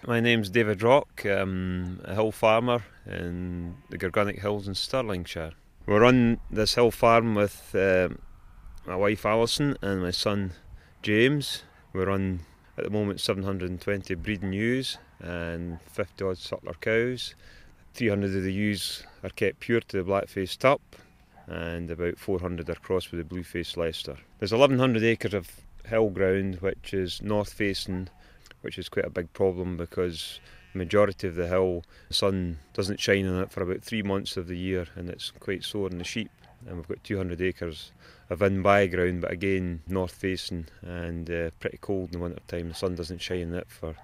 My name's David Rock. I'm a hill farmer in the Gorganic Hills in Stirlingshire. We run this hill farm with my wife Alison and my son James. We run at the moment 720 breeding ewes and 50 odd suckler cows. 300 of the ewes are kept pure to the black-faced tup and about 400 are crossed with the blue-faced Leicester. There's 1100 acres of hill ground which is north facing, which is quite a big problem because the majority of the hill, the sun doesn't shine on it for about 3 months of the year and it's quite sore on the sheep. And we've got 200 acres of in-by ground, but again north facing and pretty cold in the winter time. The sun doesn't shine on it for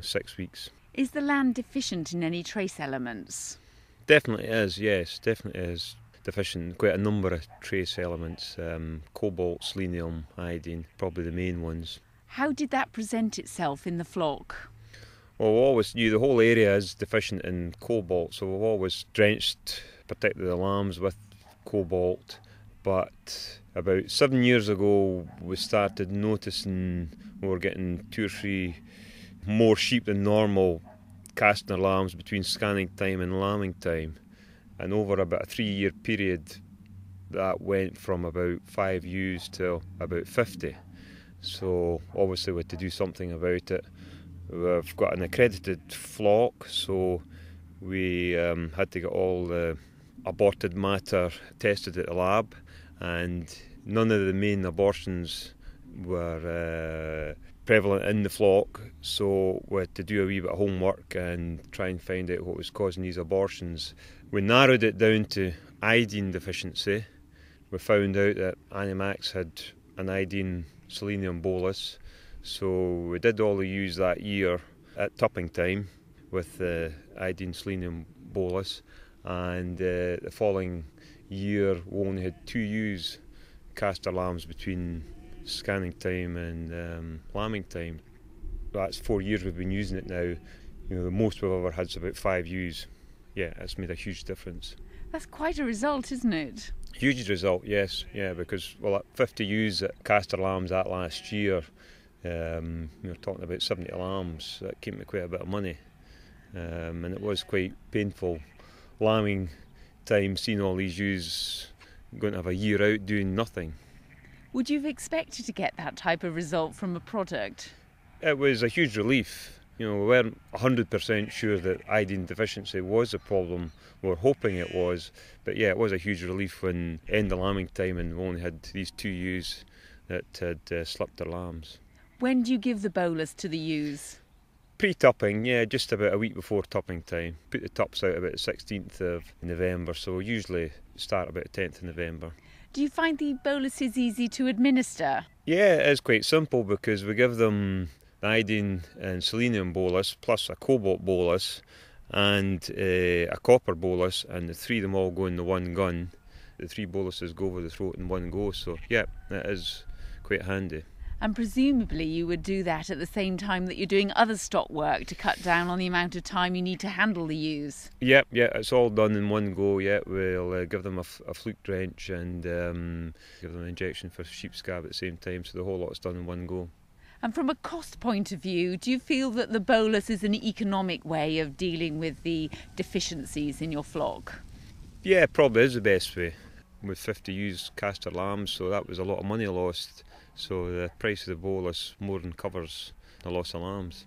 6 weeks. Is the land deficient in any trace elements? Definitely is, yes, definitely is deficient in quite a number of trace elements. Cobalt, selenium, iodine, probably the main ones. How did that present itself in the flock? Well, we always knew the whole area is deficient in cobalt, so we've always drenched, particularly the lambs, with cobalt. But about 7 years ago, we started noticing we were getting 2 or 3 more sheep than normal casting their lambs between scanning time and lambing time. And over about a 3-year period, that went from about 5 ewes to about 50. So obviously we had to do something about it. We've got an accredited flock, so we had to get all the aborted matter tested at the lab, and none of the main abortions were prevalent in the flock, so we had to do a wee bit of homework and try and find out what was causing these abortions. We narrowed it down to iodine deficiency. We found out that Animex had an iodine selenium bolus, so we did all the ewes that year at tupping time with the iodine selenium bolus, and the following year we only had 2 ewes cast their lambs between scanning time and lambing time. That's 4 years we've been using it now. The most we've ever had is about 5 ewes. Yeah, it's made a huge difference. That's quite a result, isn't it? Huge result, yes, yeah, because at 50 ewes that cast their lambs that last year, we were talking about 70 lambs. That came to quite a bit of money, and it was quite painful lambing time, seeing all these ewes going to have a year out doing nothing. Would you have expected to get that type of result from a product? It was a huge relief. We weren't 100% sure that iodine deficiency was a problem. We were hoping it was, but yeah, it was a huge relief when end the lambing time and we only had these 2 ewes that had slucked their lambs. When do you give the bolus to the ewes? Pre-tupping, yeah, just about a week before tupping time. Put the tups out about the 16th of November, so we usually start about the 10th of November. Do you find the boluses easy to administer? Yeah, it is quite simple because we give them the iodine and selenium bolus plus a cobalt bolus and a copper bolus, and the 3 of them all go in the one gun. The 3 boluses go over the throat in one go, so yeah, it is quite handy. And presumably you would do that at the same time that you're doing other stock work to cut down on the amount of time you need to handle the ewes. Yeah, it's all done in one go. Yeah, we'll give them a fluke drench and give them an injection for sheep scab at the same time, so the whole lot's done in one go. And from a cost point of view, do you feel that the bolus is an economic way of dealing with the deficiencies in your flock? Yeah, probably is the best way. With 50 ewes cast their lambs, so that was a lot of money lost. So the price of the bolus more than covers the loss of lambs.